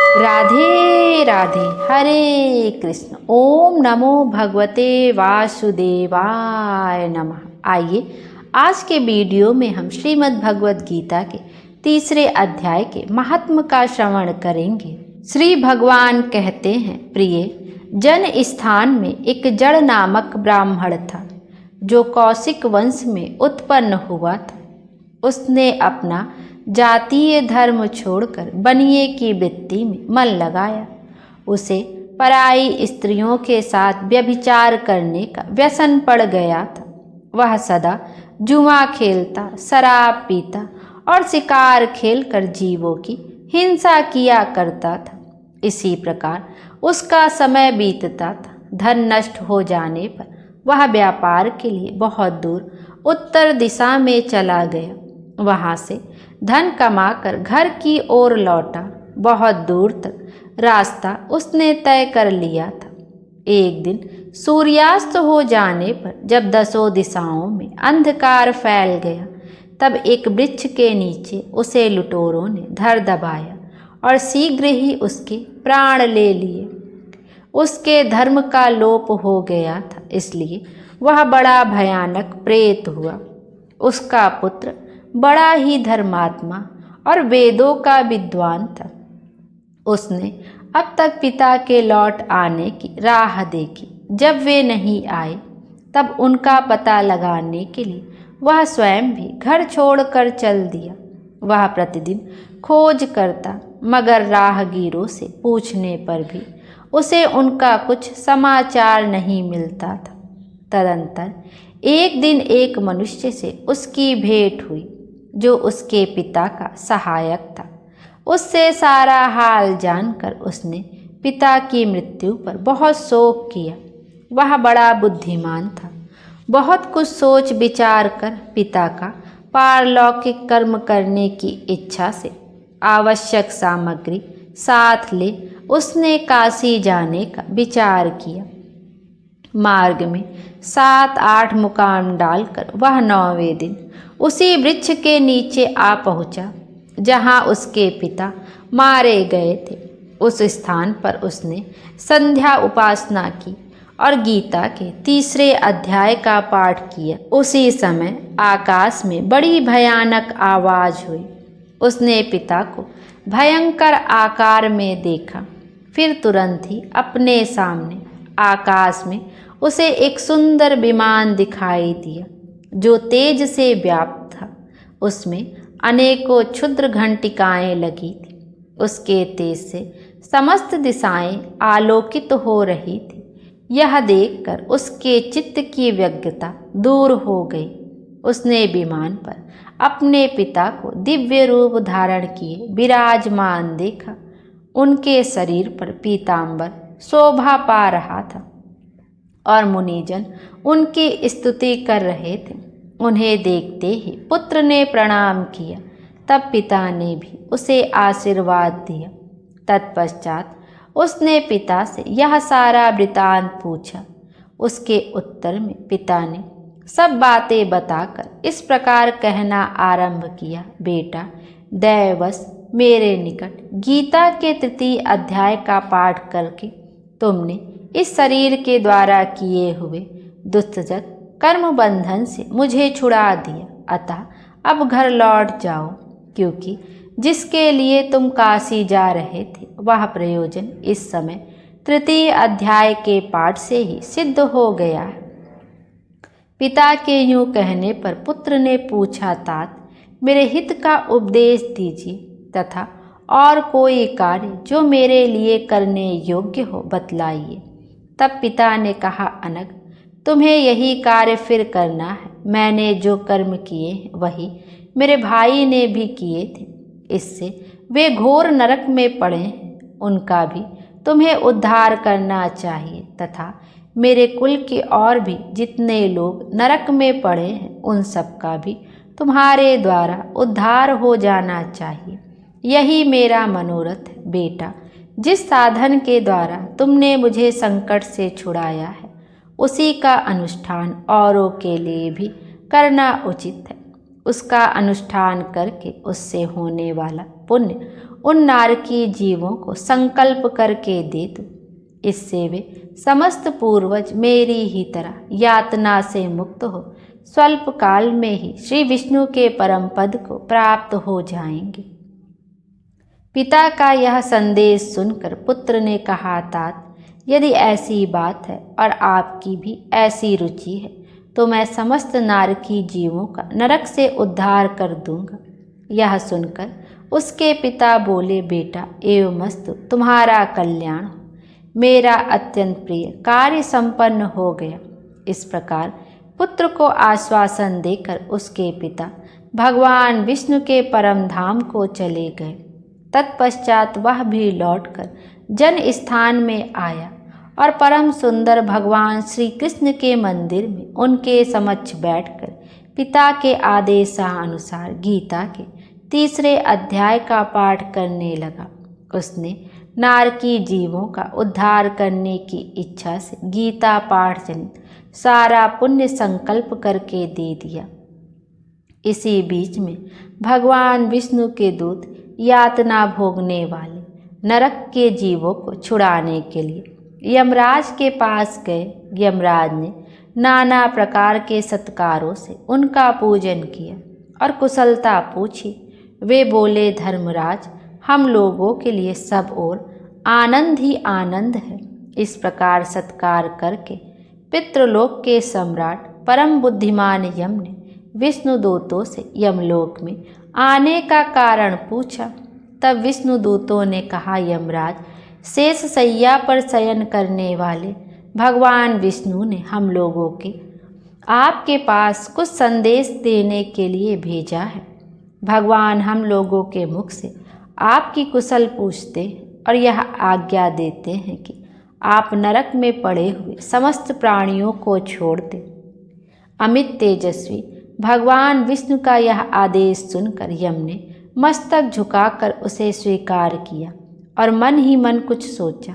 राधे राधे। हरे कृष्ण। ओम नमो भगवते वासुदेवाय नमः। आइए आज के वीडियो में हम श्रीमद् भगवद गीता के तीसरे अध्याय के महात्म का श्रवण करेंगे। श्री भगवान कहते हैं, प्रिय जन, स्थान में एक जड़ नामक ब्राह्मण था जो कौशिक वंश में उत्पन्न हुआ था। उसने अपना जातीय धर्म छोड़कर बनिए की वृत्ति में मन लगाया। उसे पराई स्त्रियों के साथ व्यभिचार करने का व्यसन पड़ गया था। वह सदा जुआ खेलता, शराब पीता और शिकार खेलकर जीवों की हिंसा किया करता था। इसी प्रकार उसका समय बीतता था। धन नष्ट हो जाने पर वह व्यापार के लिए बहुत दूर उत्तर दिशा में चला गया। वहाँ से धन कमाकर घर की ओर लौटा। बहुत दूर तक रास्ता उसने तय कर लिया था। एक दिन सूर्यास्त हो जाने पर जब दसों दिशाओं में अंधकार फैल गया, तब एक वृक्ष के नीचे उसे लुटेरों ने धर दबाया और शीघ्र ही उसके प्राण ले लिए। उसके धर्म का लोप हो गया था, इसलिए वह बड़ा भयानक प्रेत हुआ। उसका पुत्र बड़ा ही धर्मात्मा और वेदों का विद्वान था। उसने अब तक पिता के लौट आने की राह देखी। जब वे नहीं आए, तब उनका पता लगाने के लिए वह स्वयं भी घर छोड़कर चल दिया। वह प्रतिदिन खोज करता, मगर राहगीरों से पूछने पर भी उसे उनका कुछ समाचार नहीं मिलता था। तदंतर एक दिन एक मनुष्य से उसकी भेंट हुई जो उसके पिता का सहायक था। उससे सारा हाल जानकर उसने पिता की मृत्यु पर बहुत शोक किया। वह बड़ा बुद्धिमान था। बहुत कुछ सोच विचार कर पिता का पारलौकिक कर्म करने की इच्छा से आवश्यक सामग्री साथ ले उसने काशी जाने का विचार किया। मार्ग में 7-8 मुकाम डालकर वह 9वें दिन उसी वृक्ष के नीचे आ पहुंचा जहां उसके पिता मारे गए थे। उस स्थान पर उसने संध्या उपासना की और गीता के तीसरे अध्याय का पाठ किया। उसी समय आकाश में बड़ी भयानक आवाज हुई। उसने पिता को भयंकर आकार में देखा। फिर तुरंत ही अपने सामने आकाश में उसे एक सुंदर विमान दिखाई दिया जो तेज से व्याप्त था। उसमें अनेकों क्षुद्र घंटिकाएं लगी थी। उसके तेज से समस्त दिशाएं आलोकित हो रही थी। यह देखकर उसके चित्त की व्यग्रता दूर हो गई। उसने विमान पर अपने पिता को दिव्य रूप धारण किए विराजमान देखा। उनके शरीर पर पीतांबर शोभा पा रहा था और मुनिजन उनकी स्तुति कर रहे थे। उन्हें देखते ही पुत्र ने प्रणाम किया। तब पिता ने भी उसे आशीर्वाद दिया। तत्पश्चात उसने पिता से यह सारा वृतांत पूछा। उसके उत्तर में पिता ने सब बातें बताकर इस प्रकार कहना आरंभ किया, बेटा, दैवश मेरे निकट गीता के तृतीय अध्याय का पाठ करके तुमने इस शरीर के द्वारा किए हुए दुष्टजत कर्म बंधन से मुझे छुड़ा दिया। अतः अब घर लौट जाओ, क्योंकि जिसके लिए तुम काशी जा रहे थे वह प्रयोजन इस समय तृतीय अध्याय के पाठ से ही सिद्ध हो गया है। पिता के यूं कहने पर पुत्र ने पूछा, तात, मेरे हित का उपदेश दीजिए तथा और कोई कार्य जो मेरे लिए करने योग्य हो बतलाइए। तब पिता ने कहा, अनग, तुम्हें यही कार्य फिर करना है। मैंने जो कर्म किए हैं वही मेरे भाई ने भी किए थे। इससे वे घोर नरक में पड़े हैं। उनका भी तुम्हें उद्धार करना चाहिए तथा मेरे कुल के और भी जितने लोग नरक में पड़े हैं उन सब का भी तुम्हारे द्वारा उद्धार हो जाना चाहिए। यही मेरा मनोरथ है। बेटा, जिस साधन के द्वारा तुमने मुझे संकट से छुड़ाया है उसी का अनुष्ठान औरों के लिए भी करना उचित है। उसका अनुष्ठान करके उससे होने वाला पुण्य उन नारकी जीवों को संकल्प करके दे दूं। इससे वे समस्त पूर्वज मेरी ही तरह यातना से मुक्त हो स्वल्प काल में ही श्री विष्णु के परम पद को प्राप्त हो जाएंगे। पिता का यह संदेश सुनकर पुत्र ने कहा, तात यदि ऐसी बात है और आपकी भी ऐसी रुचि है तो मैं समस्त नारकी जीवों का नरक से उद्धार कर दूंगा। यह सुनकर उसके पिता बोले, बेटा एवमस्तु, तुम्हारा कल्याण हो, मेरा अत्यंत प्रिय कार्य संपन्न हो गया। इस प्रकार पुत्र को आश्वासन देकर उसके पिता भगवान विष्णु के परम धाम को चले गए। तत्पश्चात वह भी लौटकर जन स्थान में आया और परम सुंदर भगवान श्री कृष्ण के मंदिर में उनके समक्ष बैठकर पिता के आदेशानुसार गीता के 3 अध्याय का पाठ करने लगा। उसने नारकी जीवों का उद्धार करने की इच्छा से गीता पाठ जनित सारा पुण्य संकल्प करके दे दिया। इसी बीच में भगवान विष्णु के दूत यातना भोगने वाले नरक के जीवों को छुड़ाने के लिए यमराज के पास गए। यमराज ने नाना प्रकार के सत्कारों से उनका पूजन किया और कुशलता पूछी। वे बोले, धर्मराज, हम लोगों के लिए सब ओर आनंद ही आनंद है। इस प्रकार सत्कार करके पितृलोक के सम्राट परम बुद्धिमान यम ने विष्णुदूतों से यमलोक में आने का कारण पूछा। तब विष्णुदूतों ने कहा, यमराज, शेष शैया पर शयन करने वाले भगवान विष्णु ने हम लोगों के आपके पास कुछ संदेश देने के लिए भेजा है। भगवान हम लोगों के मुख से आपकी कुशल पूछते और यह आज्ञा देते हैं कि आप नरक में पड़े हुए समस्त प्राणियों को छोड़ दें। अमित तेजस्वी भगवान विष्णु का यह आदेश सुनकर यम ने मस्तक झुकाकर उसे स्वीकार किया और मन ही मन कुछ सोचा।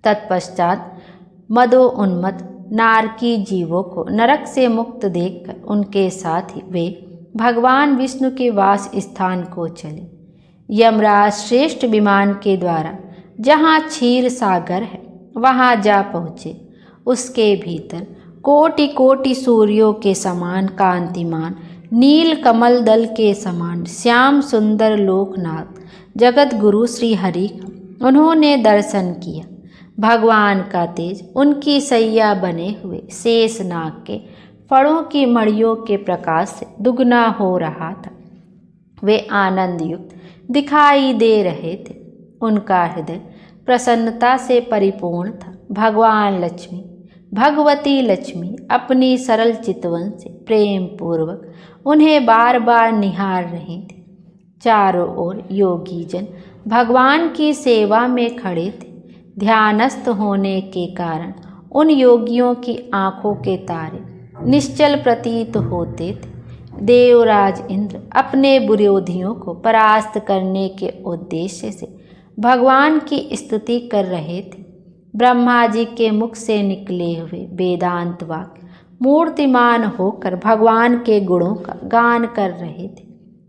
तत्पश्चात मदो उन्मत्त नारकी जीवों को नरक से मुक्त देखकर उनके साथ ही वे भगवान विष्णु के वास स्थान को चले। यमराज श्रेष्ठ विमान के द्वारा जहाँ क्षीर सागर है वहाँ जा पहुँचे। उसके भीतर कोटि कोटि सूर्यों के समान कांतिमान नील कमल दल के समान श्याम सुंदर लोकनाथ जगत गुरु श्री हरि का उन्होंने दर्शन किया। भगवान का तेज उनकी सैया बने हुए शेष नाग के फड़ों की मड़ियों के प्रकाश से दुगना हो रहा था। वे आनंद युक्त दिखाई दे रहे थे। उनका हृदय प्रसन्नता से परिपूर्ण था। भगवान लक्ष्मी भगवती लक्ष्मी अपनी सरल चितवन से प्रेम पूर्वक उन्हें बार बार निहार रही थी। चारों ओर योगी जन भगवान की सेवा में खड़े थे। ध्यानस्थ होने के कारण उन योगियों की आंखों के तारे निश्चल प्रतीत होते थे। देवराज इंद्र अपने विरोधियों को परास्त करने के उद्देश्य से भगवान की स्तुति कर रहे थे। ब्रह्मा जी के मुख से निकले हुए वेदांत वाक्य मूर्तिमान होकर भगवान के गुणों का गान कर रहे थे।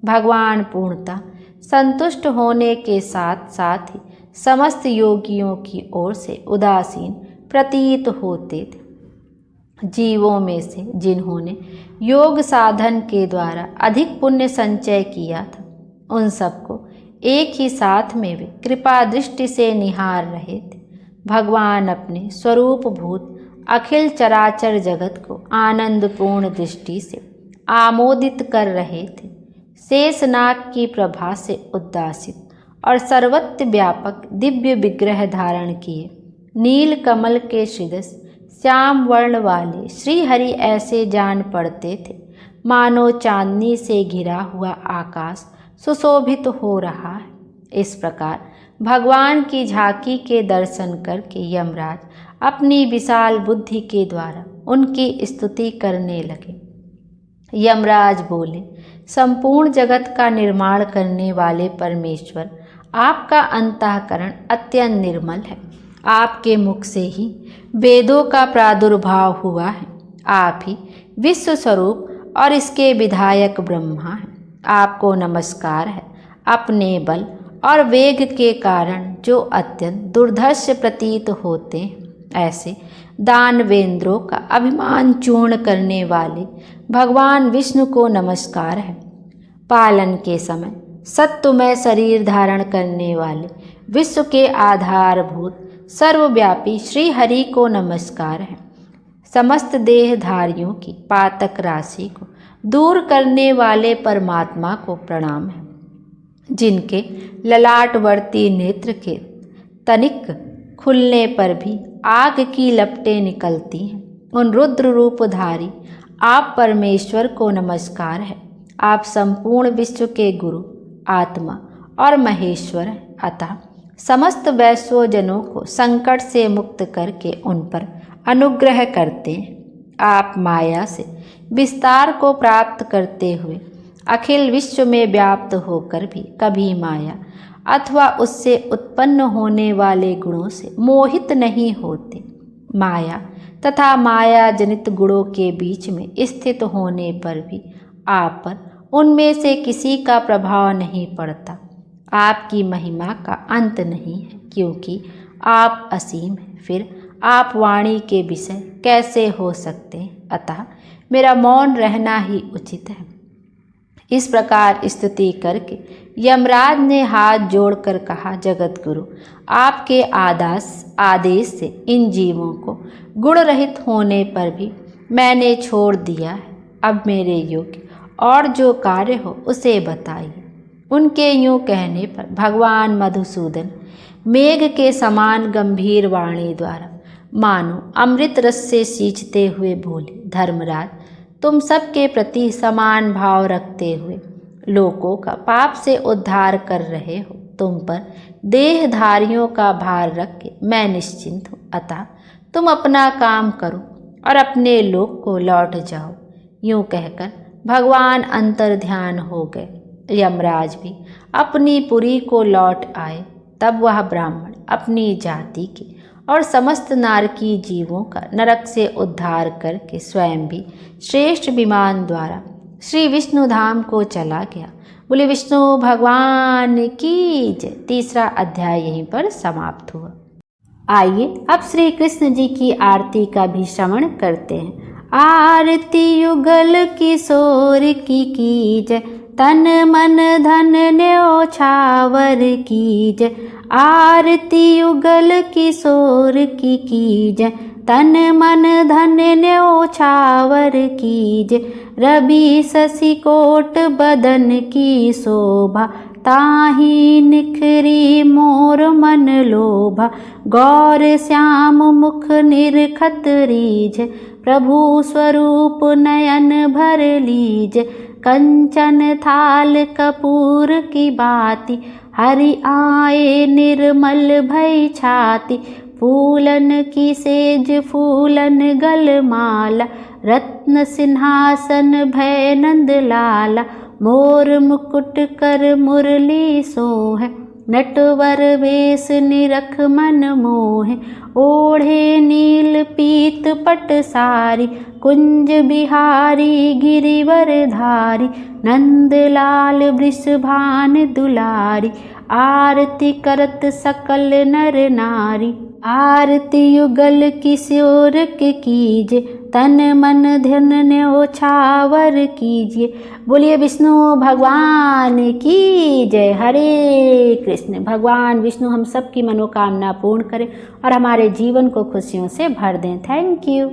भगवान पूर्णतः संतुष्ट होने के साथ साथ ही समस्त योगियों की ओर से उदासीन प्रतीत होते थे। जीवों में से जिन्होंने योग साधन के द्वारा अधिक पुण्य संचय किया था उन सबको एक ही साथ में वे कृपा दृष्टि से निहार रहे थे। भगवान अपने स्वरूप भूत अखिल चराचर जगत को आनंदपूर्ण दृष्टि से आमोदित कर रहे थे। शेषनाग की प्रभा से उद्दासित और सर्वत्र व्यापक दिव्य विग्रह धारण किए नील कमल के सदृश श्याम वर्ण वाले श्री हरि ऐसे जान पड़ते थे मानो चांदनी से घिरा हुआ आकाश सुशोभित हो रहा है। इस प्रकार भगवान की झांकी के दर्शन करके यमराज अपनी विशाल बुद्धि के द्वारा उनकी स्तुति करने लगे। यमराज बोले, संपूर्ण जगत का निर्माण करने वाले परमेश्वर, आपका अंतःकरण अत्यंत निर्मल है। आपके मुख से ही वेदों का प्रादुर्भाव हुआ है। आप ही विश्व स्वरूप और इसके विधायक ब्रह्मा हैं। आपको नमस्कार है। अपने बल और वेग के कारण जो अत्यंत दुर्धर्ष प्रतीत होते हैं, ऐसे दानवेंद्रों का अभिमान चूर्ण करने वाले भगवान विष्णु को नमस्कार है। पालन के समय सत्वमय शरीर धारण करने वाले विश्व के आधारभूत सर्वव्यापी श्री हरि को नमस्कार है। समस्त देहधारियों की पातक राशि को दूर करने वाले परमात्मा को प्रणाम है। जिनके ललाटवर्ती नेत्र के तनिक खुलने पर भी आग की लपटें निकलती हैं, उन रुद्र रूपधारी आप परमेश्वर को नमस्कार है। आप संपूर्ण विश्व के गुरु, आत्मा और महेश्वर हैं, अतः समस्त वैश्वजनों को संकट से मुक्त करके उन पर अनुग्रह करते हैं। आप माया से विस्तार को प्राप्त करते हुए अखिल विश्व में व्याप्त होकर भी कभी माया अथवा उससे उत्पन्न होने वाले गुणों से मोहित नहीं होते। माया तथा माया जनित गुणों के बीच में स्थित होने पर भी आप पर उनमें से किसी का प्रभाव नहीं पड़ता। आपकी महिमा का अंत नहीं है, क्योंकि आप असीम हैं। फिर आप वाणी के विषय कैसे हो सकते हैं? अतः मेरा मौन रहना ही उचित है। इस प्रकार स्तुति करके यमराज ने हाथ जोड़कर कहा, जगत गुरु, आपके आदेश से इन जीवों को गुण रहित होने पर भी मैंने छोड़ दिया है। अब मेरे योग्य और जो कार्य हो उसे बताइए। उनके यूँ कहने पर भगवान मधुसूदन मेघ के समान गंभीर वाणी द्वारा मानो अमृत रस से सींचते हुए बोले, धर्मराज, तुम सबके प्रति समान भाव रखते हुए लोगों का पाप से उद्धार कर रहे हो। तुम पर देहधारियों का भार रख के मैं निश्चिंत हूँ। अतः तुम अपना काम करो और अपने लोक को लौट जाओ। यूँ कहकर भगवान अंतर ध्यान हो गए। यमराज भी अपनी पुरी को लौट आए। तब वह ब्राह्मण अपनी जाति के और समस्त नारकी जीवों का नरक से उद्धार करके स्वयं भी श्रेष्ठ विमान द्वारा श्री विष्णु धाम को चला गया। बोले विष्णु भगवान की जय। तीसरा अध्याय यहीं पर समाप्त हुआ। आइए अब श्री कृष्ण जी की आरती का भी श्रवण करते हैं। आरती युगल किशोर की कीजय, तन मन धन न्योछावर कीजय। आरती युगल किशोर की कीजय, तन मन धन न्योछावर कीजय। रवि शशि कोट बदन की शोभा, ताहि निखरी मोर मन लोभा। गौर श्याम मुख निरखत रीझ, प्रभु स्वरूप नयन भर लीज। कंचन थाल कपूर की बाती, हरि आए निर्मल भई छाती। फूलन की सेज फूलन गल माला, रत्न सिंहासन भय नंद लाला। मोर मुकुट कर मुरली सोह, नटवर वेश निरख मन मोह। ओढ़े नील पीत पट सारी, कुंज बिहारी गिरिवर धारी। नंद लाल वृषभान दुलारी, आरती करत सकल नर नारी। आरती युगल किशोर के कीजिए, तन मन धन न्योछावर कीजिए। बोलिए विष्णु भगवान की जय। हरे कृष्ण। भगवान विष्णु हम सब की मनोकामना पूर्ण करें और हमारे जीवन को खुशियों से भर दें। Thank you.